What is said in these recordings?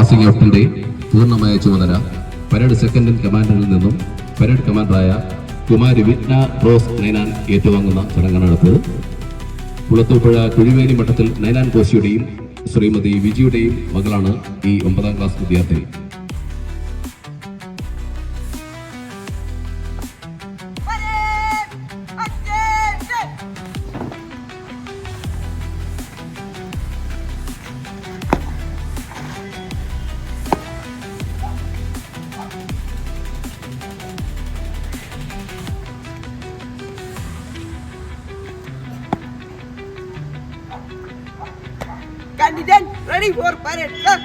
Passing ഔട്ടിന്റെ പൂർണ്ണമായ ചുമതല parade second in കമാൻഡറിൽ നിന്നും പരേഡ് കമാൻഡറായ കുമാരി വിറ്റ്ന റോസ് നൈനാൻ ഏറ്റുവാങ്ങുന്ന ചടങ്ങാണ് നടത്തത്. കുളത്തൂപ്പുഴ കുഴിവേലി മഠത്തിൽ നൈനാൻ കോശിയുടെയും ശ്രീമതി വിജിയുടെയും മകളാണ് ഈ 9ാം ക്ലാസ് വിദ്യാർത്ഥിനി. Candidate ready for parade, sir.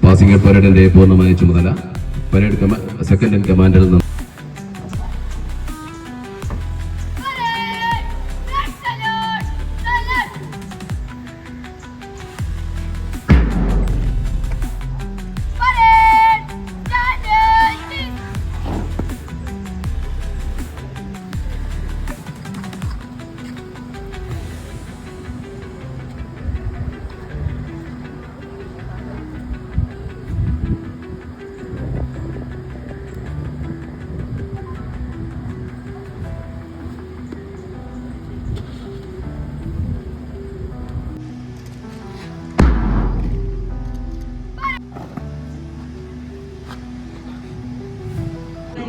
Passing out പരേഡിന്റെ പൂർണ്ണമായ ചുമതല പരേഡ് സെക്കൻഡ് ഇൻ കമാൻഡറിൽ നിന്നും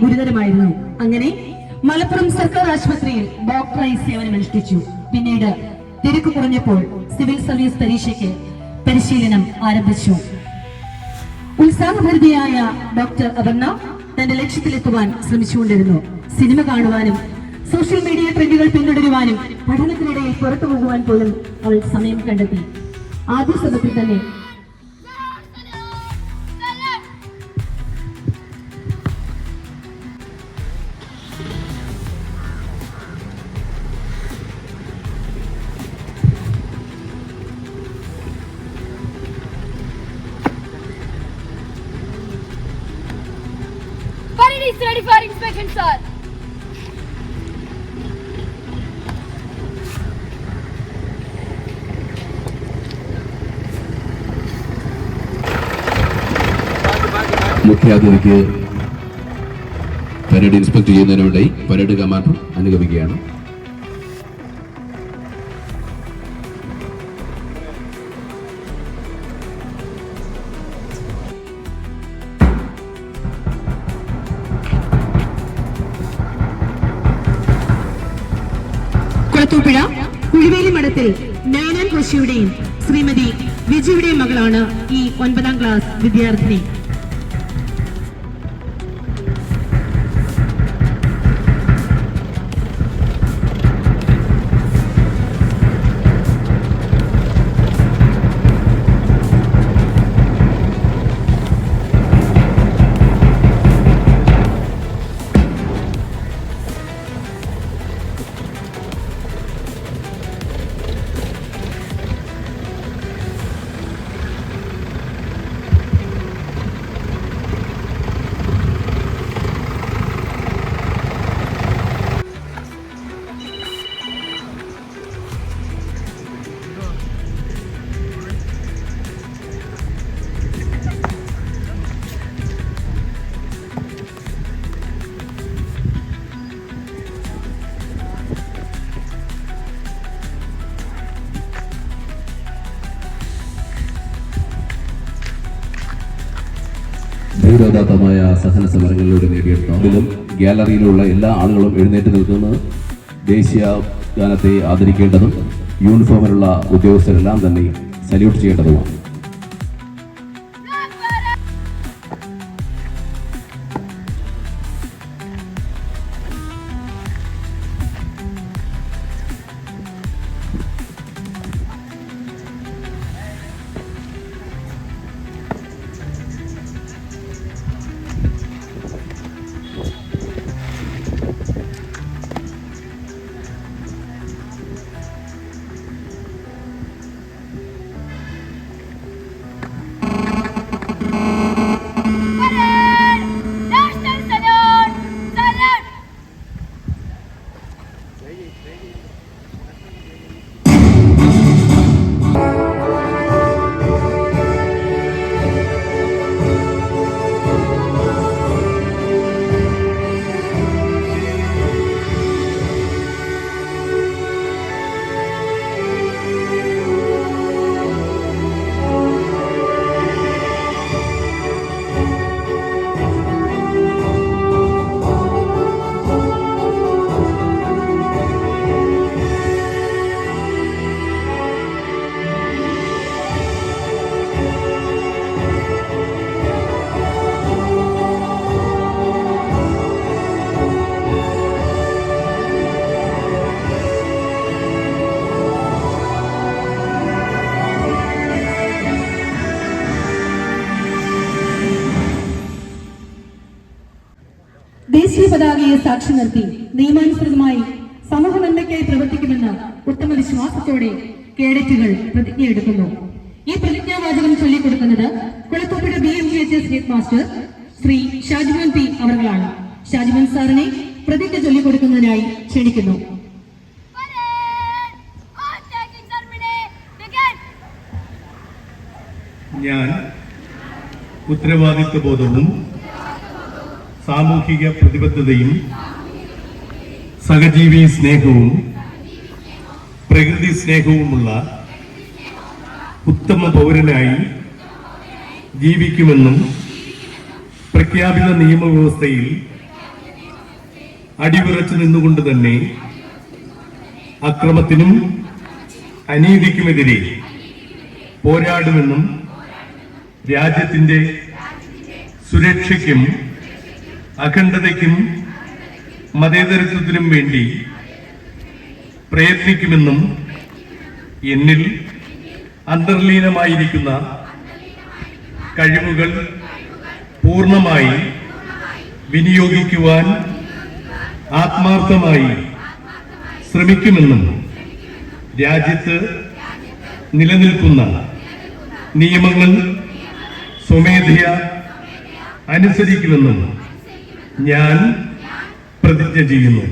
ഗുരുതരമായിരുന്നു. അങ്ങനെ മലപ്പുറം സർക്കാർ ആശുപത്രിയിൽ ഡോക്ടറായി സേവനമനുഷ്ഠിച്ചു. പിന്നീട് തിരക്ക് കുറഞ്ഞപ്പോൾ സിവിൽ സർവീസ് പരീക്ഷയ്ക്ക് പരിശീലനം ആരംഭിച്ചു. ഉത്സാഹഭരിതയായ ഡോക്ടർ അപർണ തന്റെ ലക്ഷ്യത്തിലെത്തുവാൻ ശ്രമിച്ചുകൊണ്ടിരുന്നു. സിനിമ കാണുവാനും സോഷ്യൽ മീഡിയ ട്രെൻഡുകൾ പിന്തുടരുവാനും പഠനത്തിനിടയിൽ പുറത്തു പോകുവാൻ പോലും അവൾ സമയം കണ്ടെത്തി. ആദ്യ ശ്രമത്തിൽ തന്നെ is ready for inspection, sir. മുഖ്യാതിഥിക്ക് പരേഡ് ഇൻസ്പെക്ട് ചെയ്യുന്നതിന് വേണ്ടി പരേഡ് കമാൻഡർ അനുഗമിക്കുകയാണ്. കുളത്തൂപ്പുഴ കുഴിവേലി മഠത്തിൽ നൈനാൻ കോശിയുടെയും ശ്രീമതി വിജിയുടെയും മകളാണ് ഈ 9ാം ക്ലാസ് വിദ്യാർത്ഥിനി. ധീരോദാത്തമായ സഹന സമരങ്ങളിലൂടെ നേടിയെടുത്തതിലും ഗ്യാലറിയിലുള്ള എല്ലാ ആളുകളും എഴുന്നേറ്റ് നിൽക്കുന്നത് ദേശീയ ഗാനത്തെ ആദരിക്കേണ്ടതും യൂണിഫോമിലുള്ള ഉദ്യോഗസ്ഥരെല്ലാം തന്നെ സല്യൂട്ട് ചെയ്യേണ്ടതുമാണ്. സാക്ഷി നിർത്തി നിയമാനുസൃതമായി സമൂഹ നന്മയ്ക്കായി പ്രവർത്തിക്കുമെന്ന് ഉത്തമ വിശ്വാസത്തോടെ കേഡറ്റുകൾ പ്രതിജ്ഞയെടുക്കുന്നു. ഈ പ്രതിജ്ഞാവാചകം ചൊല്ലിക്കൊടുക്കുന്നത് Kulathupuzha BMGHS head master Shri Shajimon P അവர்களാണ്. ഷാജിമോൻ സാറിനെ പ്രതിജ്ഞ ചൊല്ലിക്കൊടുക്കുന്നതിനായി ക്ഷണിക്കുന്നു. ഞാൻ ഉത്തരവാദിത്വബോധവും സാമൂഹിക പ്രതിബദ്ധതയും സഹജീവി സ്നേഹവും പ്രകൃതി സ്നേഹവുമുള്ള ഉത്തമ പൗരനായി ജീവിക്കുമെന്നും പ്രഖ്യാപിത നിയമവ്യവസ്ഥയിൽ അടിയുറച്ചു നിന്നുകൊണ്ട് തന്നെ അക്രമത്തിനും അനീതിക്കുമെതിരെ പോരാടുമെന്നും രാജ്യത്തിന്റെ സുരക്ഷയ്ക്കും അഖണ്ഡതയ്ക്കും മതേതരത്വത്തിനും വേണ്ടി പ്രയത്നിക്കുമെന്നും എന്നിൽ അന്തർലീനമായിരിക്കുന്ന കഴിവുകൾ പൂർണ്ണമായി വിനിയോഗിക്കുവാൻ ആത്മാർത്ഥമായി ശ്രമിക്കുമെന്നും രാജ്യത്ത് നിലനിൽക്കുന്ന നിയമങ്ങൾ സ്വമേധയാ അനുസരിക്കുമെന്നും ഞാൻ പ്രതിജ്ഞ ചെയ്യുന്നു.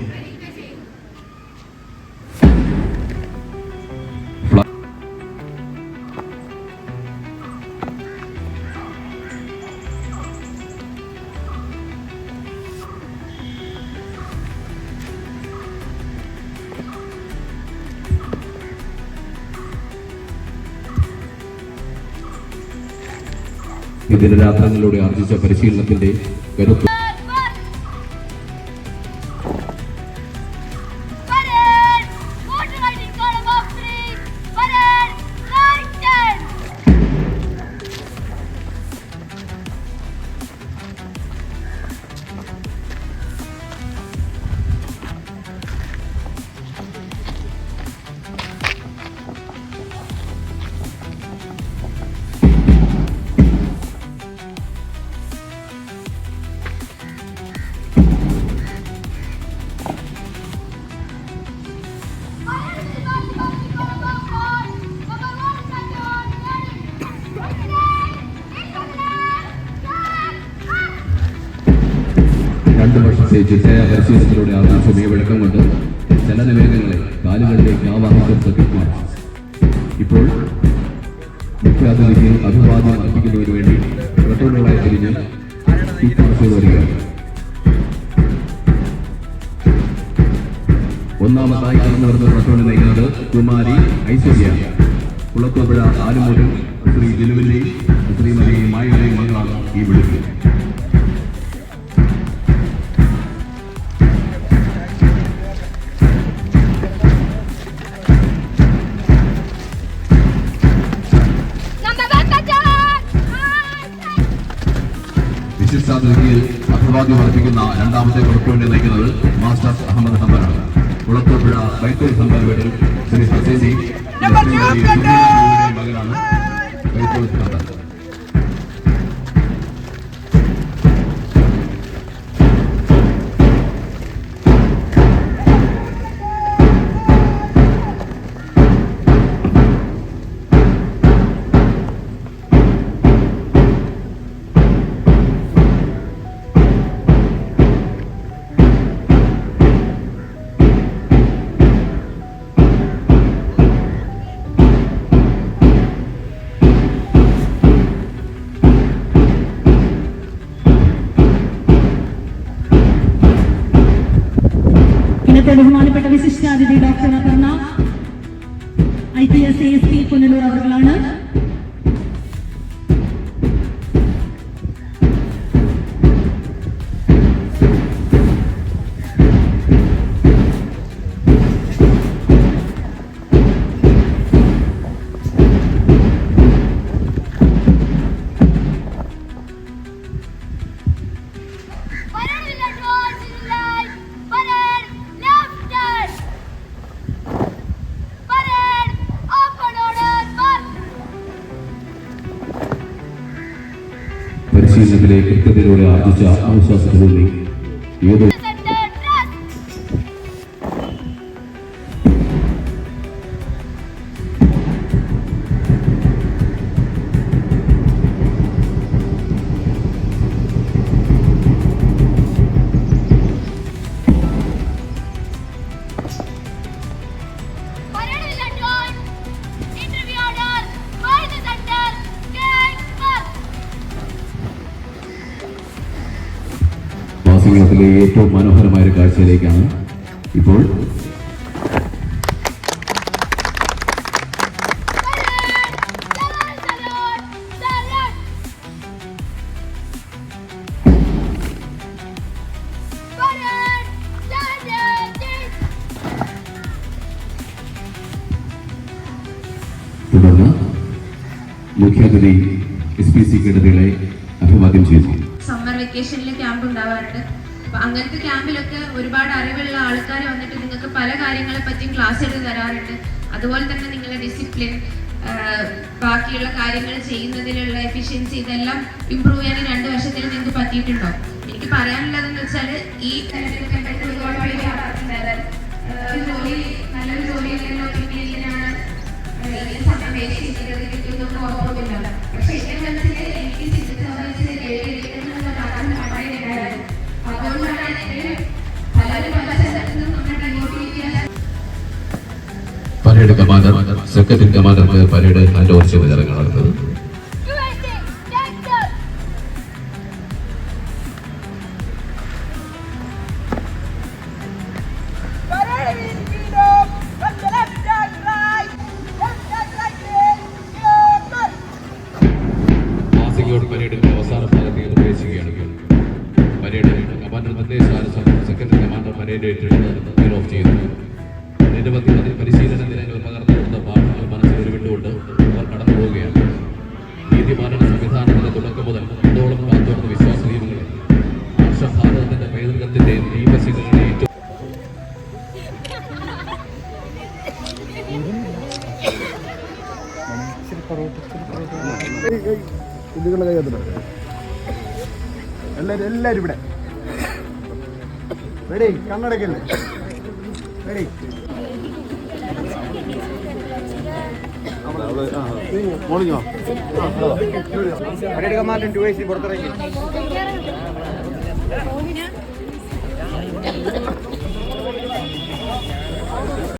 ഇതിന് രാത്രങ്ങളിലൂടെ ആർജിച്ച പരിശീലനത്തിന്റെ കരുത്ത് വർഷത്തെ ചിട്ടയ പരിശീലനത്തിലൂടെ ആർജിച്ച മേവഴക്കം കൊണ്ട് ചലനവേഗങ്ങളെ കാലുകളിലേക്ക് ആവാഹിച്ച ഇപ്പോൾ മുഖ്യാതിഥിക്ക് അഭിവാദ്യം അർപ്പിക്കുന്നതിനു വേണ്ടി റെക്കോർഡുകളായി തിരിഞ്ഞ് വരികയാണ്. ഒന്നാമതായി കടന്നു വരുന്ന റെക്കോർഡ് നയിക്കുന്നത് കുമാരി ഐശ്വര്യ. കുളത്തൂപ്പുഴ ആലുമൂരും ശ്രീ ജിലുവിന്റെയും ശ്രീമതി മായയുടെയും മകളാണ് ഈ വിളിക്കുന്നത്. വിശിഷ്ടാതിഥിയിൽ അഭിവാദ്യം അർപ്പിക്കുന്ന രണ്ടാമത്തെ കുളപ്പുഴയെ നയിക്കുന്നത് മാസ്റ്റർ അഹമ്മദ് ഹംബലാണ്. കുളത്തൂപ്പുഴ ബൈത്തൂർ ഹംബൽ വീട്ടിൽ ശ്രീ ഹസേനി മകനാണ് ബൈത്തൂർ ഹംബൽ. ബഹുമാനപ്പെട്ട വിശിഷ്ടാതിഥി doctor Aparna IPS ASP Punalur അവர்களാണ്. പരിശീലനത്തിലെ കൃത്യതയോടെ ആർജിച്ച ആത്മവിശ്വാസത്തിലൂടെ ഏതോ മാസീകത്തിലെ ഏറ്റവും മനോഹരമായ ഒരു കാഴ്ചയിലേക്കാണ് ഇപ്പോൾ തുടർന്ന് മുഖ്യാതിഥി SPC കേഡറ്റുകളെ അഭിവാദ്യം ചെയ്തു. സമ്മർ വെക്കേഷനിൽ ക്യാമ്പ് ഉണ്ടാവാറുണ്ട്. അപ്പൊ അങ്ങനത്തെ ക്യാമ്പിലൊക്കെ ഒരുപാട് അറിവുള്ള ആൾക്കാർ വന്നിട്ട് നിങ്ങൾക്ക് പല കാര്യങ്ങളെ പറ്റിയും ക്ലാസ് എടുത്ത് തരാറുണ്ട്. അതുപോലെ തന്നെ നിങ്ങളുടെ ഡിസിപ്ലിൻ, ബാക്കിയുള്ള കാര്യങ്ങൾ ചെയ്യുന്നതിലുള്ള എഫിഷ്യൻസി, ഇതെല്ലാം ഇമ്പ്രൂവ് ചെയ്യാൻ 2 വർഷത്തിൽ നിങ്ങൾക്ക് പറ്റിയിട്ടുണ്ടോ? എനിക്ക് പറയാനുള്ളതെന്ന് വെച്ചാൽ ഈ നല്ലൊരു ജോലിയിലോ പിന്നീടിനാണ് സമയം വേസ്റ്റ് ചെയ്തത് കിട്ടുന്നൊക്കെ ഓർമ്മയില്ല. പക്ഷെ എന്റെ മനസ്സിൽ എനിക്ക് സിവിൽ സർവീസിൽ എഴുതിയിരിക്കുന്ന കാരണം പണ്ടായിരുന്നു. അതുകൊണ്ടാണ് പലരും പല സ്ഥലത്തും നമ്മുടെ ഡിമോട്ടിവേറ്റ് ചെയ്യാൻ. പരേഡ് കമാൻഡർ സെക്രട്ടറി കമാൻഡർക്ക് പരേഡ് ഹാൻഡ് ഓവർ ചെയ്ത ചടങ്ങ് നടന്നത്. Parade in freedom. From the left and right. Left and right lane. Camel. മാസികയോട് പരേഡിന്റെ അവസാന ഭാഗത്തേക്ക് പ്രവേശിക്കുകയാണ്. പരേഡ് കമാൻഡർ നിർദ്ദേശാനുസരണം സെക്രട്ടറി കമാൻഡർ പരേഡ് ഏറ്റെടുത്ത് ക്ലിയർ ഓഫ് ചെയ്യുന്നു. നിരവധി പരിശീലന ദിനങ്ങൾ പകർന്നുകൊടുത്ത പാഠങ്ങൾ മനസ്സിൽ ഉരുവിട്ടുകൊണ്ട് അവർ കടന്നു പോവുകയാണ്. നീതിപാലന സംവിധാനത്തിന്റെ തുടക്കം മുതൽ ഇതോളം കാത്തുവന്ന വിശ്വാസ നിയമങ്ങളെ ഭാരതത്തിന്റെ പൈതൃകത്തിന്റെ ദീപശിഖരങ്ങളെ ഏറ്റവും എല്ലാരും ഇവിടെ റെഡി, കണ്ണടക്കല്ലേ, ready. Morning parade commander 2AC പുറത്തിറങ്ങി.